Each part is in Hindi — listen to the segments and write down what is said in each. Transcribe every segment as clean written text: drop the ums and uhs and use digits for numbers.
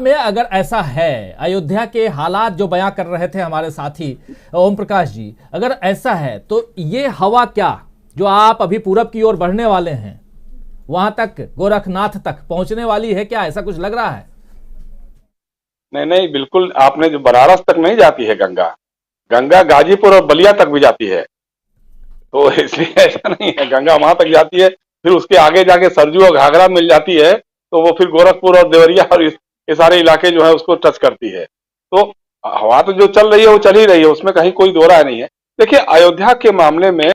में अगर ऐसा है, अयोध्या के हालात जो बयां कर रहे थे हमारे साथी ओम प्रकाश जी, अगर ऐसा है तो ये हवा क्या जो आप अभी पूरब की ओर बढ़ने वाले हैं, वहां तक, गोरखनाथ तक पहुंचने वाली है क्या? ऐसा कुछ लग रहा है? नहीं नहीं, बिल्कुल आपने जो बनारस तक नहीं जाती है गंगा, गंगा गाजीपुर और बलिया तक भी जाती है। तो इसलिए ऐसा नहीं है, गंगा वहां तक जाती है, फिर उसके आगे जाके सरजू और घाघरा मिल जाती है, तो वो फिर गोरखपुर और देवरिया और ये सारे इलाके जो है उसको टच करती है। तो हवा तो जो चल रही है वो चल ही रही है, उसमें कहीं कोई दो राय नहीं है। देखिए, अयोध्या के मामले में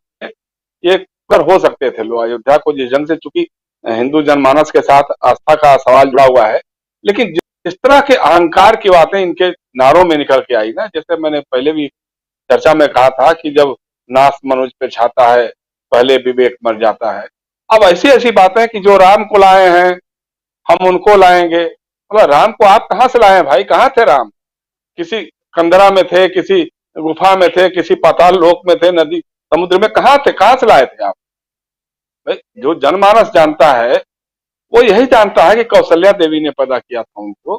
ये कर हो सकते थे लोग, अयोध्या को जिस जंग से, चूंकि हिंदू जनमानस के साथ आस्था का सवाल जुड़ा हुआ है, लेकिन जिस तरह के अहंकार की बातें इनके नारों में निकल के आई ना, जैसे मैंने पहले भी चर्चा में कहा था कि जब नाश मनुज पे छाता है, पहले विवेक मर जाता है। अब ऐसी ऐसी बातें कि जो राम को लाए हैं हम उनको लाएंगे, मतलब राम को आप कहां से लाए हैं भाई? कहां थे राम? किसी कंदरा में थे, किसी गुफा में थे, किसी पाताल लोक में थे, नदी समुद्र में कहां थे? कहां से लाए थे आप भाई? जो जनमानस जानता है वो यही जानता है कि कौशल्या देवी ने पैदा किया था उनको,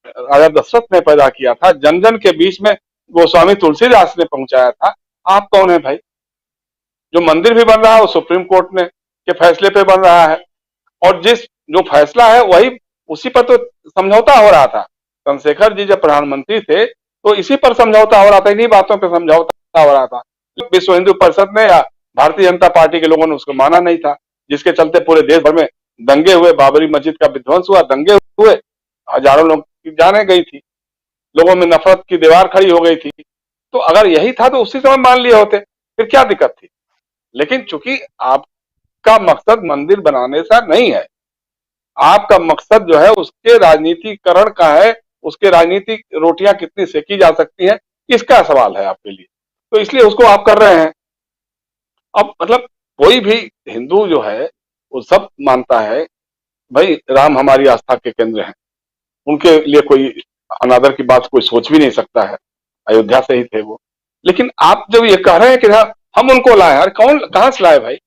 राजा दशरथ ने पैदा किया था, जन जन के बीच में गोस्वामी तुलसीदास ने पहुंचाया था। आप कौन है भाई? जो मंदिर भी बन रहा है वो सुप्रीम कोर्ट ने के फैसले पे बन रहा है, और जिस जो फैसला है वही, उसी पर तो समझौता हो रहा था। चंद्रशेखर जी जब प्रधानमंत्री थे तो इसी पर समझौता हो रहा था, इन्हीं बातों पर समझौता हो रहा था। विश्व हिंदू परिषद ने या भारतीय जनता पार्टी के लोगों ने उसको माना नहीं था, जिसके चलते पूरे देश भर में दंगे हुए, बाबरी मस्जिद का विध्वंस हुआ, दंगे हुए, हजारों लोग की जाने गई थी, लोगों में नफरत की दीवार खड़ी हो गई थी। तो अगर यही था तो उसी समय मान लिए होते, फिर क्या दिक्कत थी? लेकिन चूंकि आपका मकसद मंदिर बनाने से नहीं है, आपका मकसद जो है उसके राजनीतिकरण का है, उसके राजनीतिक रोटियां कितनी सेकी जा सकती हैं, इसका सवाल है आपके लिए, तो इसलिए उसको आप कर रहे हैं। अब मतलब कोई भी हिंदू जो है वो सब मानता है भाई राम हमारी आस्था के केंद्र हैं, उनके लिए कोई अनादर की बात कोई सोच भी नहीं सकता है, अयोध्या से ही थे वो। लेकिन आप जब ये कह रहे हैं कि हम उनको लाए, अरे कौन, कहां से लाए भाई?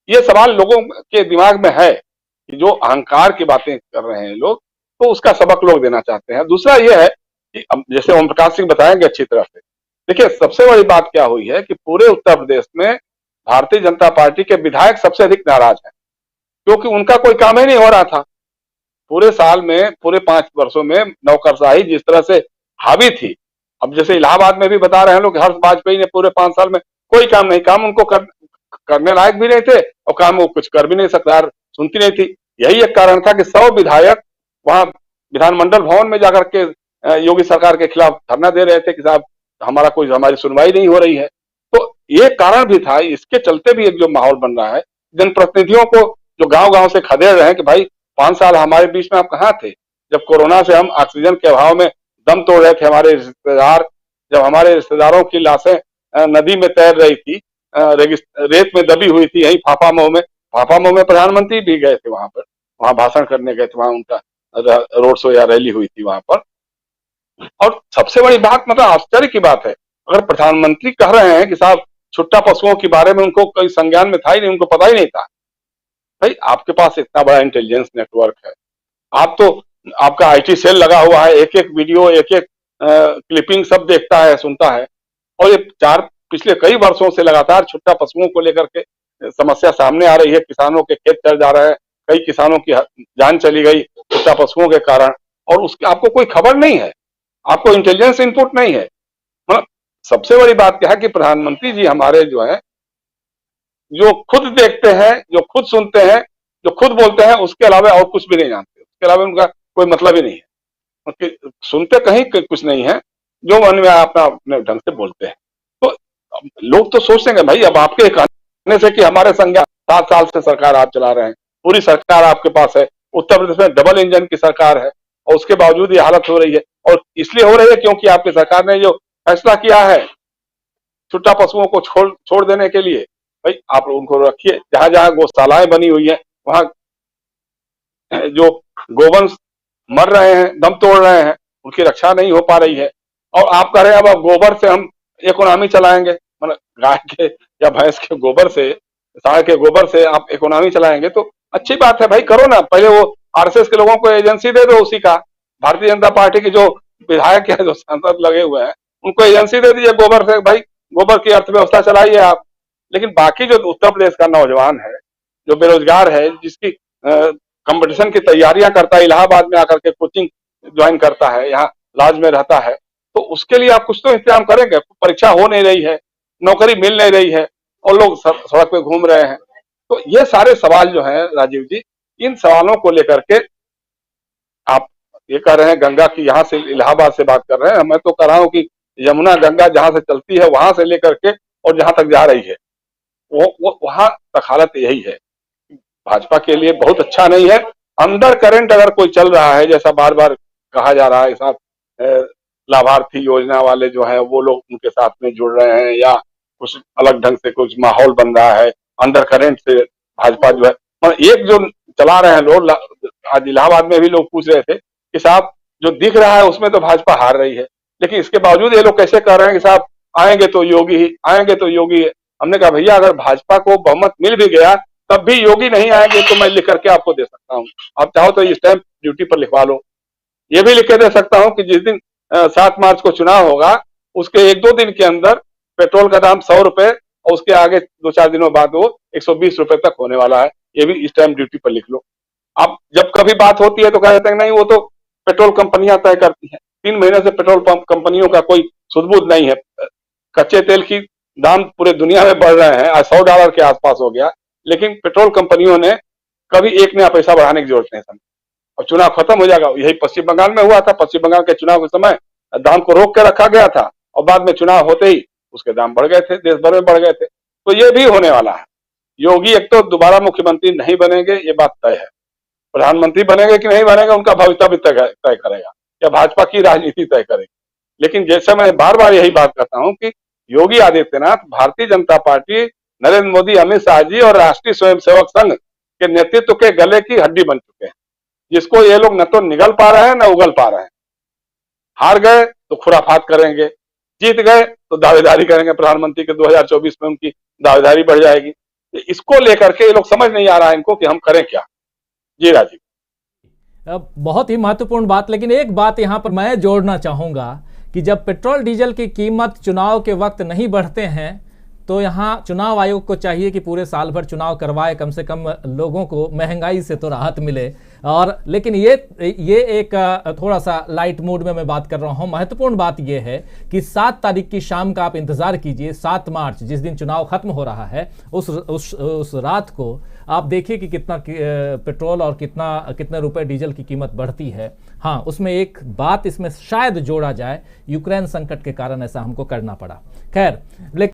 ये सवाल लोगों के दिमाग में है कि जो अहंकार की बातें कर रहे हैं लोग, तो उसका सबक लोग देना चाहते हैं। दूसरा ये है कि अब जैसे ओम प्रकाश सिंह बताएंगे अच्छी तरह से, देखिए सबसे बड़ी बात क्या हुई है कि पूरे उत्तर प्रदेश में भारतीय जनता पार्टी के विधायक सबसे अधिक नाराज हैं, क्योंकि उनका कोई काम ही नहीं हो रहा था। पूरे साल में, पूरे 5 वर्षों में नौकरशाही जिस तरह से हावी थी, अब जैसे इलाहाबाद में भी बता रहे हैं लोग, हर्ष वाजपेयी ने पूरे 5 साल में कोई काम नहीं, काम उनको करने लायक भी नहीं थे, और काम वो कुछ कर भी नहीं, सरकार सुनती नहीं थी। यही एक कारण था कि 100 विधायक वहां विधानमंडल भवन में जाकर के योगी सरकार के खिलाफ धरना दे रहे थे कि साहब हमारी सुनवाई नहीं हो रही है। तो ये कारण भी था, इसके चलते भी एक जो माहौल बन रहा है, जनप्रतिनिधियों को जो गांव गांव से खदेड़ रहे हैं कि भाई 5 साल हमारे बीच में आप कहाँ थे, जब कोरोना से हम ऑक्सीजन के अभाव में दम तोड़ रहे थे, हमारे रिश्तेदार, जब हमारे रिश्तेदारों की लाशें नदी में तैर रही थी, रेत में दबी हुई थी, यही फाफामऊ में प्रधानमंत्री भी गए थे वहां पर, वहां भाषण करने गए थे, वहां उनका रोड शो या रैली हुई थी वहां पर। और सबसे बड़ी बात, मतलब आश्चर्य की बात है, अगर प्रधानमंत्री कह रहे हैं कि साहब छुट्टा पशुओं के बारे में उनको कोई संज्ञान में था ही नहीं, उनको पता ही नहीं था। भाई आपके पास इतना बड़ा इंटेलिजेंस नेटवर्क है, आप तो, आपका आईटी सेल लगा हुआ है, एक एक वीडियो, एक एक क्लिपिंग सब देखता है, सुनता है, और ये पिछले कई वर्षों से लगातार छुट्टा पशुओं को लेकर के समस्या सामने आ रही है। किसानों के खेत चढ़ जा रहे हैं, कई किसानों की जान चली गई छुट्टा पशुओं के कारण, और उसकी आपको कोई खबर नहीं है, आपको इंटेलिजेंस इनपुट नहीं है। मतलब सबसे बड़ी बात क्या है कि प्रधानमंत्री जी हमारे जो है, जो खुद देखते हैं, जो खुद सुनते हैं, जो खुद बोलते हैं, उसके अलावा और कुछ भी नहीं जानते, उसके अलावा उनका कोई मतलब ही नहीं है, सुनते कहीं कुछ नहीं है, जो मन में अपना अपने ढंग से बोलते हैं। तो लोग तो सोचते हैं भाई अब आपके कहने से कि हमारे संज्ञान, 7 साल से सरकार आप चला रहे हैं, पूरी सरकार आपके पास है, उत्तर प्रदेश में डबल इंजन की सरकार है, और उसके बावजूद ये हालत हो रही है, और इसलिए हो रही है क्योंकि आपकी सरकार ने जो फैसला किया है छुट्टा पशुओं को छोड़ देने के लिए, भाई आप उनको रखिए, जहां जहां गौशालाएं बनी हुई है वहां जो गोवंश मर रहे हैं, दम तोड़ रहे हैं, उनकी रक्षा नहीं हो पा रही है, और आप कह रहे हैं अब गोबर से हम इकोनॉमी चलाएंगे, मतलब गाय के या भैंस के गोबर से, साढ़ के गोबर से आप इकोनॉमी चलाएंगे, तो अच्छी बात है भाई, करो ना। पहले वो आरएसएस के लोगों को एजेंसी दे दो उसी का, भारतीय जनता पार्टी के जो विधायक है, जो सांसद लगे हुए हैं, उनको एजेंसी दे दीजिए गोबर से, भाई गोबर की अर्थव्यवस्था चलाइए आप। लेकिन बाकी जो उत्तर प्रदेश का नौजवान है, जो बेरोजगार है, जिसकी कंपटीशन की तैयारियां करता है, इलाहाबाद में आकर के कोचिंग ज्वाइन करता है, यहाँ लॉज में रहता है, तो उसके लिए आप कुछ तो इंतजाम करेंगे। परीक्षा हो नहीं रही है, नौकरी मिल नहीं रही है, और लोग सड़क पे घूम रहे हैं। तो ये सारे सवाल जो हैं राजीव जी, इन सवालों को लेकर के आप ये कह रहे हैं गंगा की, यहाँ से इलाहाबाद से बात कर रहे हैं, मैं तो कह रहा हूँ कि यमुना गंगा जहां से चलती है वहां से लेकर के और जहां तक जा रही है, वो वहां तक हालत यही है। भाजपा के लिए बहुत अच्छा नहीं है। अंडर करंट अगर कोई चल रहा है, जैसा बार बार कहा जा रहा है, साहब लाभार्थी योजना वाले जो है वो लोग उनके साथ में जुड़ रहे हैं, या कुछ अलग ढंग से कुछ माहौल बन रहा है अंडर करंट से, भाजपा जो है, और एक जो चला रहे हैं लोग, आज इलाहाबाद में भी लोग पूछ रहे थे कि साहब जो दिख रहा है उसमें तो भाजपा हार रही है, लेकिन इसके बावजूद ये लोग कैसे कह रहे हैं कि साहब आएंगे तो योगी ही आएंगे, तो योगी है। हमने कहा भैया, अगर भाजपा को बहुमत मिल भी गया तब भी योगी नहीं आएंगे तो मैं लिख करके आपको दे सकता हूँ, आप चाहो तो ये स्टैंप ड्यूटी पर लिखवा लो। ये भी लिख के दे सकता हूँ कि जिस दिन 7 मार्च को चुनाव होगा, उसके 1-2 दिन के अंदर पेट्रोल का दाम 100 रुपए, और उसके आगे 2-4 दिनों बाद वो 120 रुपए तक होने वाला है। ये भी स्टैंप ड्यूटी पर लिख लो। अब जब कभी बात होती है तो कह देते हैं नहीं, वो तो पेट्रोल कंपनियां तय करती हैं। 3 महीने से पेट्रोल पंप कंपनियों का कोई सुध-बुध नहीं है। कच्चे तेल की दाम पूरे दुनिया में बढ़ रहे हैं, आज $100 के आसपास हो गया, लेकिन पेट्रोल कंपनियों ने कभी एक नया पैसा बढ़ाने की जरूरत नहीं समझी। और चुनाव खत्म हो जाएगा, यही पश्चिम बंगाल में हुआ था। पश्चिम बंगाल के चुनाव के समय दाम को रोक के रखा गया था, और बाद में चुनाव होते ही उसके दाम बढ़ गए थे, देश भर में बढ़ गए थे। तो ये भी होने वाला है। योगी एक तो दोबारा मुख्यमंत्री नहीं बनेंगे, ये बात तय है। प्रधानमंत्री बनेंगे कि नहीं बनेंगे, उनका भवितव्य तय करेगा, या भाजपा की राजनीति तय करेगी। लेकिन जैसे मैं बार बार यही बात करता हूं कि योगी आदित्यनाथ, भारतीय जनता पार्टी, नरेंद्र मोदी, अमित शाह जी और राष्ट्रीय स्वयंसेवक संघ के नेतृत्व के गले की हड्डी बन चुके हैं, जिसको ये लोग न तो निगल पा रहे हैं न उगल पा रहे हैं। हार गए तो खुराफात करेंगे, जीत गए तो दावेदारी करेंगे प्रधानमंत्री के 2024 में उनकी दावेदारी बढ़ जाएगी। इसको लेकर के ये लोग समझ नहीं आ रहा है इनको कि हम करें क्या। जी राजीव, बहुत ही महत्वपूर्ण बात, लेकिन एक बात यहां पर मैं जोड़ना चाहूंगा कि जब पेट्रोल डीजल की कीमत चुनाव के वक्त नहीं बढ़ते हैं तो यहाँ चुनाव आयोग को चाहिए कि पूरे साल भर चुनाव करवाए, कम से कम लोगों को महंगाई से तो राहत मिले। और लेकिन ये एक थोड़ा सा लाइट मूड में मैं बात कर रहा हूँ। महत्वपूर्ण बात ये है कि 7 तारीख की शाम का आप इंतजार कीजिए, 7 मार्च जिस दिन चुनाव खत्म हो रहा है, उस रात को आप देखिए कि कितना पेट्रोल और कितने रुपए डीजल की कीमत बढ़ती है। हाँ, उसमें एक बात इसमें शायद जोड़ा जाए, यूक्रेन संकट के कारण ऐसा हमको करना पड़ा। खैर, लेकिन